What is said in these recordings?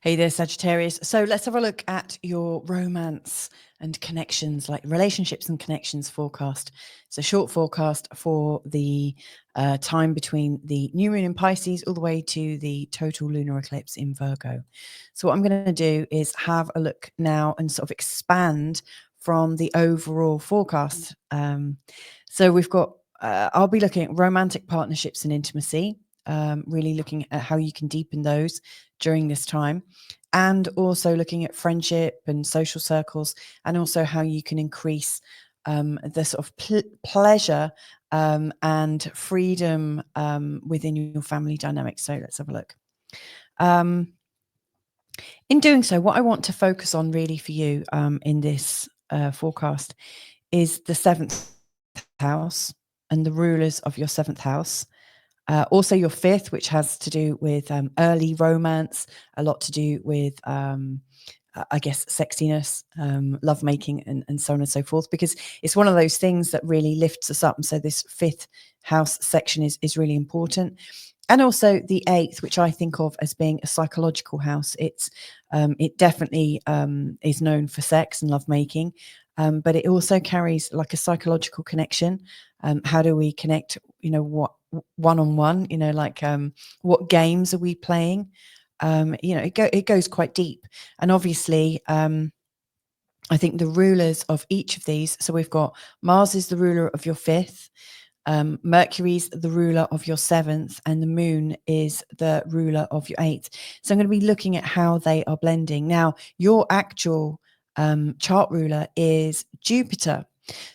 Hey there, Sagittarius. So let's have a look at your romance and connections, like relationships and connections forecast. It's a short forecast for the time between the new moon in Pisces all the way to the total lunar eclipse in Virgo. So what I'm going to do is have a look now and sort of expand from the overall forecast. So we've got, I'll be looking at romantic partnerships and intimacy, really looking at how you can deepen those during this time, and also looking at friendship and social circles, and also how you can increase the sort of pleasure and freedom within your family dynamics. So let's have a look. In doing so, what I want to focus on really for you in this forecast is the 7th house and the rulers of your 7th house. Also your 5th, which has to do with early romance, a lot to do with, I guess, sexiness, lovemaking, and so on and so forth, because it's one of those things that really lifts us up. And so this 5th house section is really important. And also the 8th, which I think of as being a psychological house. It definitely is known for sex and lovemaking, but it also carries like a psychological connection. How do we connect, what one-on-one, like what games are we playing? It goes quite deep. And obviously, I think the rulers of each of these, so we've got Mars is the ruler of your 5th, Mercury's the ruler of your 7th, and the moon is the ruler of your 8th. So I'm going to be looking at how they are blending. Now, your actual chart ruler is Jupiter.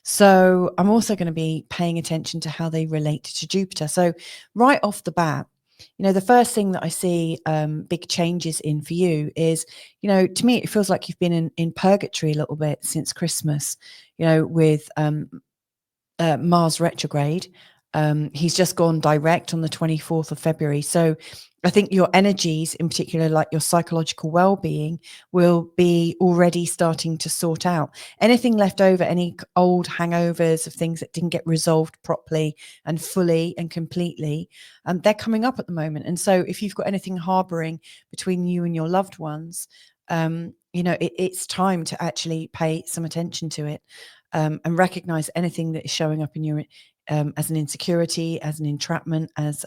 So I'm also going to be paying attention to how they relate to Jupiter. So right off the bat, the first thing that I see big changes in for you is, to me, it feels like you've been in purgatory a little bit since Christmas, with Mars retrograde. He's just gone direct on the 24th of February. So I think your energies, in particular, like your psychological well-being, will be already starting to sort out anything left over, any old hangovers of things that didn't get resolved properly and fully and completely. They're coming up at the moment. And so if you've got anything harboring between you and your loved ones, it's time to actually pay some attention to it. And recognize anything that is showing up in your as an insecurity, as an entrapment, as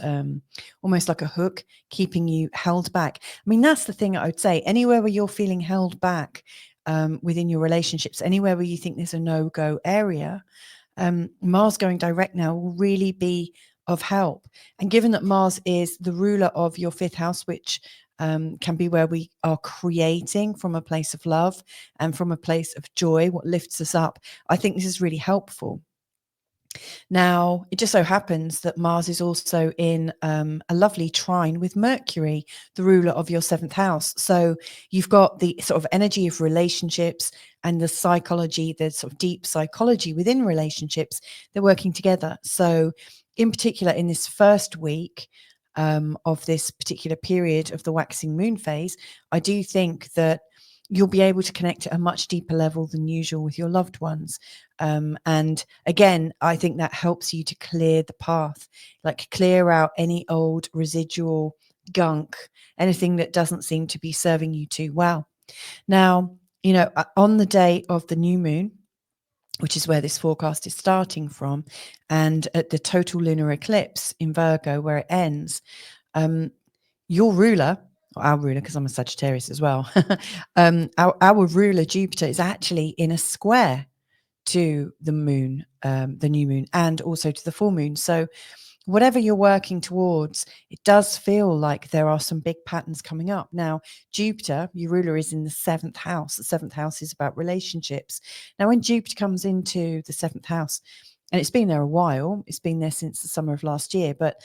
almost like a hook, keeping you held back. I mean, that's the thing I would say. Anywhere where you're feeling held back within your relationships, anywhere where you think there's a no-go area, Mars going direct now will really be of help. And given that Mars is the ruler of your 5th house, which can be where we are creating from a place of love and from a place of joy, what lifts us up, I think this is really helpful. Now, it just so happens that Mars is also in a lovely trine with Mercury, the ruler of your 7th house. So you've got the sort of energy of relationships and the psychology, the sort of deep psychology within relationships. They're working together. So in particular, in this first week of this particular period of the waxing moon phase, I do think that you'll be able to connect at a much deeper level than usual with your loved ones. And again, I think that helps you to clear the path, like clear out any old residual gunk, anything that doesn't seem to be serving you too well. Now, on the day of the new moon, which is where this forecast is starting from, and at the total lunar eclipse in Virgo, where it ends, your ruler, our ruler, because I'm a Sagittarius as well, our ruler Jupiter is actually in a square to the moon, the new moon, and also to the full moon. So whatever you're working towards, it does feel like there are some big patterns coming up. Now, Jupiter, your ruler, is in the 7th house. The 7th house is about relationships. Now, when Jupiter comes into the 7th house, and it's been there a while, it's been there since the summer of last year, but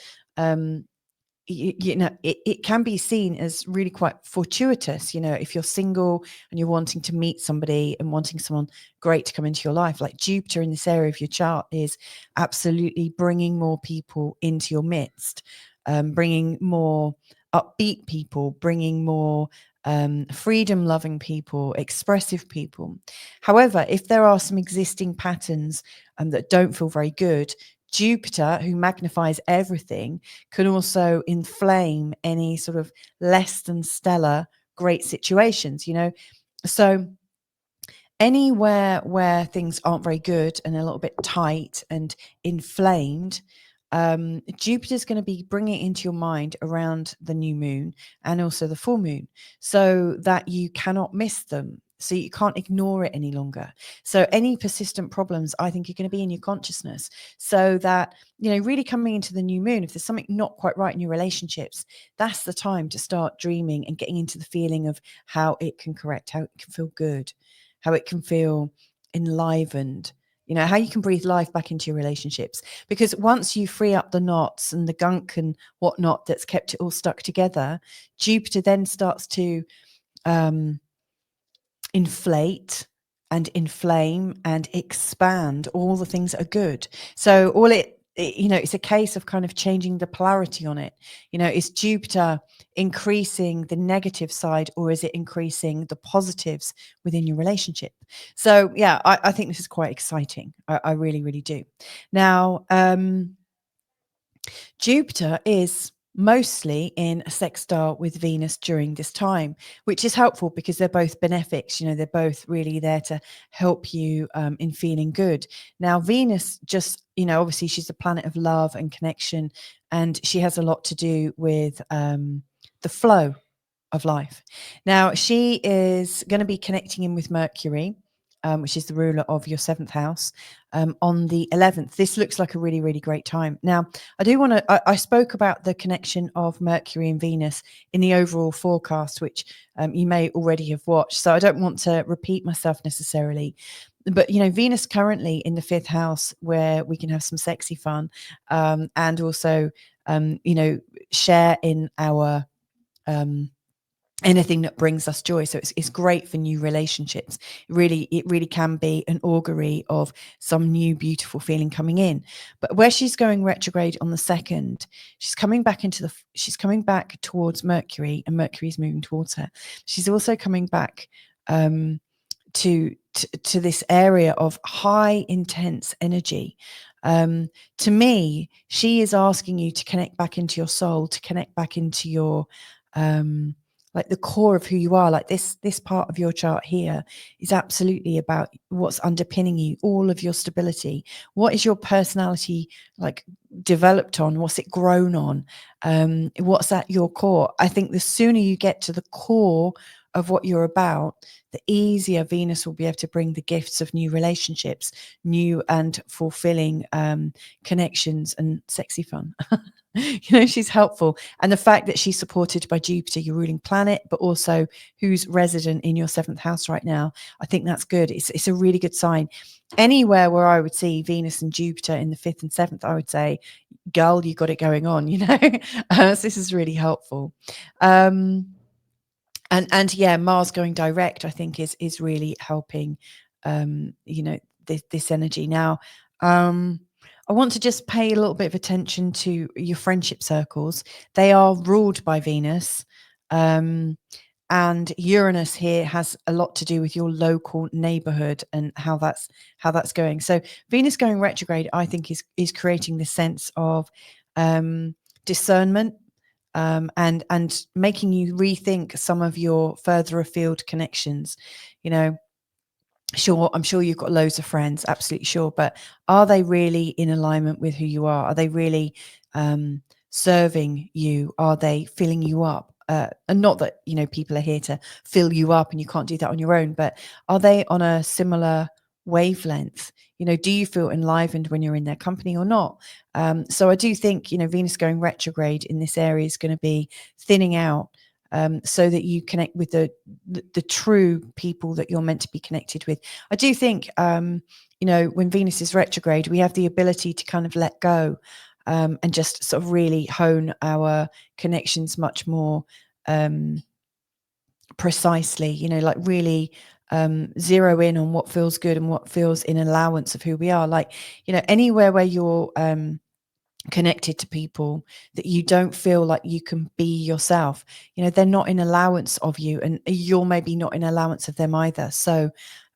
it can be seen as really quite fortuitous, if you're single and you're wanting to meet somebody and wanting someone great to come into your life. Like Jupiter in this area of your chart is absolutely bringing more people into your midst, bringing more upbeat people, bringing more freedom loving people, expressive people. However, if there are some existing patterns that don't feel very good, Jupiter, who magnifies everything, can also inflame any sort of less than stellar great situations, So anywhere where things aren't very good and a little bit tight and inflamed, Jupiter's going to be bringing it into your mind around the new moon and also the full moon, so that you cannot miss them. So you can't ignore it any longer. So any persistent problems, I think, are going to be in your consciousness. So that, really coming into the new moon, if there's something not quite right in your relationships, that's the time to start dreaming and getting into the feeling of how it can correct, how it can feel good, how it can feel enlivened, how you can breathe life back into your relationships. Because once you free up the knots and the gunk and whatnot that's kept it all stuck together, Jupiter then starts to inflate and inflame and expand all the things that are good. So all it's a case of kind of changing the polarity on it. Is Jupiter increasing the negative side, or is it increasing the positives within your relationship? So yeah, I think this is quite exciting. I really, really do. Now, Jupiter is mostly in a sextile with Venus during this time, which is helpful because they're both benefics. They're both really there to help you in feeling good. Now, Venus just, obviously she's the planet of love and connection, and she has a lot to do with the flow of life. Now, she is going to be connecting in with Mercury, which is the ruler of your 7th house, on the 11th. This looks like a really, really great time. Now, I do want to, I spoke about the connection of Mercury and Venus in the overall forecast, which you may already have watched. So I don't want to repeat myself necessarily. But, Venus currently in the 5th house, where we can have some sexy fun, and also, share in our anything that brings us joy. So it's great for new relationships. It really can be an augury of some new beautiful feeling coming in. But where she's going retrograde on the 2nd, she's coming back towards Mercury, and Mercury's moving towards her. She's also coming back to this area of high intense energy. To me, she is asking you to connect back into your soul, to connect back into your like the core of who you are. Like this part of your chart here is absolutely about what's underpinning you, all of your stability. What is your personality like developed on? What's it grown on? What's at your core? I think the sooner you get to the core of what you're about, the easier Venus will be able to bring the gifts of new relationships, new and fulfilling connections, and sexy fun. She's helpful. And the fact that she's supported by Jupiter, your ruling planet, but also who's resident in your 7th house right now, I think that's good. It's a really good sign. Anywhere where I would see Venus and Jupiter in the 5th and 7th, I would say, girl, you got it going on, so this is really helpful. And yeah, Mars going direct, I think is really helping, this energy. Now, I want to just pay a little bit of attention to your friendship circles. They are ruled by Venus, and Uranus here has a lot to do with your local neighborhood and how that's going. So Venus going retrograde, I think, is creating this sense of discernment, and making you rethink some of your further afield connections. Sure, I'm sure you've got loads of friends, absolutely sure, but are they really in alignment with who you are? Are they really serving you? Are they filling you up? And not that, people are here to fill you up and you can't do that on your own, but are they on a similar wavelength? Do you feel enlivened when you're in their company or not? So I do think, Venus going retrograde in this area is going to be thinning out, so that you connect with the true people that you're meant to be connected with. I do think, when Venus is retrograde, we have the ability to kind of let go, and just sort of really hone our connections much more precisely, like really zero in on what feels good and what feels in allowance of who we are. Like, anywhere where you're connected to people that you don't feel like you can be yourself, they're not in allowance of you, and you're maybe not in allowance of them either. So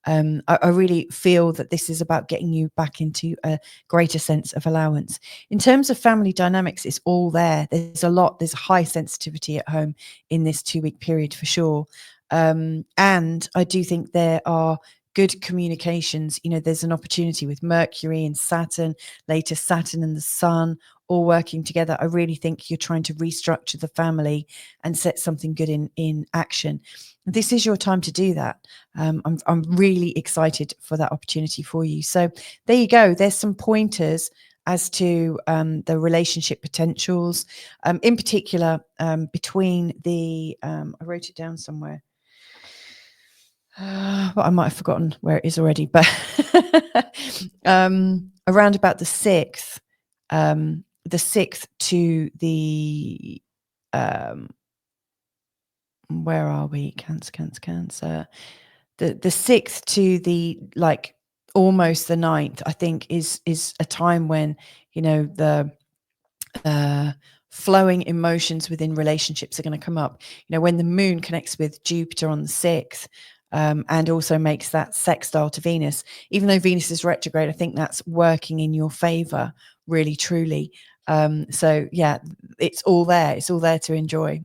I really feel that this is about getting you back into a greater sense of allowance. In terms of family dynamics, it's all there. There's a high sensitivity at home in this 2-week period for sure. And I do think there are good communications. There's an opportunity with Mercury and Saturn, later Saturn and the Sun all working together. I really think you're trying to restructure the family and set something good in action. This is your time to do that. I'm really excited for that opportunity for you. So there you go. There's some pointers as to the relationship potentials, in particular between the, I wrote it down somewhere. Well, I might have forgotten where it is already, but around about the 6th to the, where are we? Cancer. The 6th to the almost the 9th, I think is a time when, the flowing emotions within relationships are going to come up. When the moon connects with Jupiter on the 6th, and also makes that sextile to Venus, even though Venus is retrograde, I think that's working in your favor, really, truly. So yeah, it's all there. It's all there to enjoy.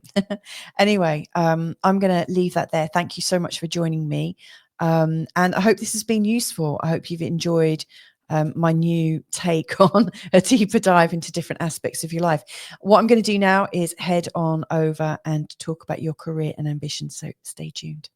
Anyway, I'm going to leave that there. Thank you so much for joining me. And I hope this has been useful. I hope you've enjoyed my new take on a deeper dive into different aspects of your life. What I'm going to do now is head on over and talk about your career and ambitions. So stay tuned.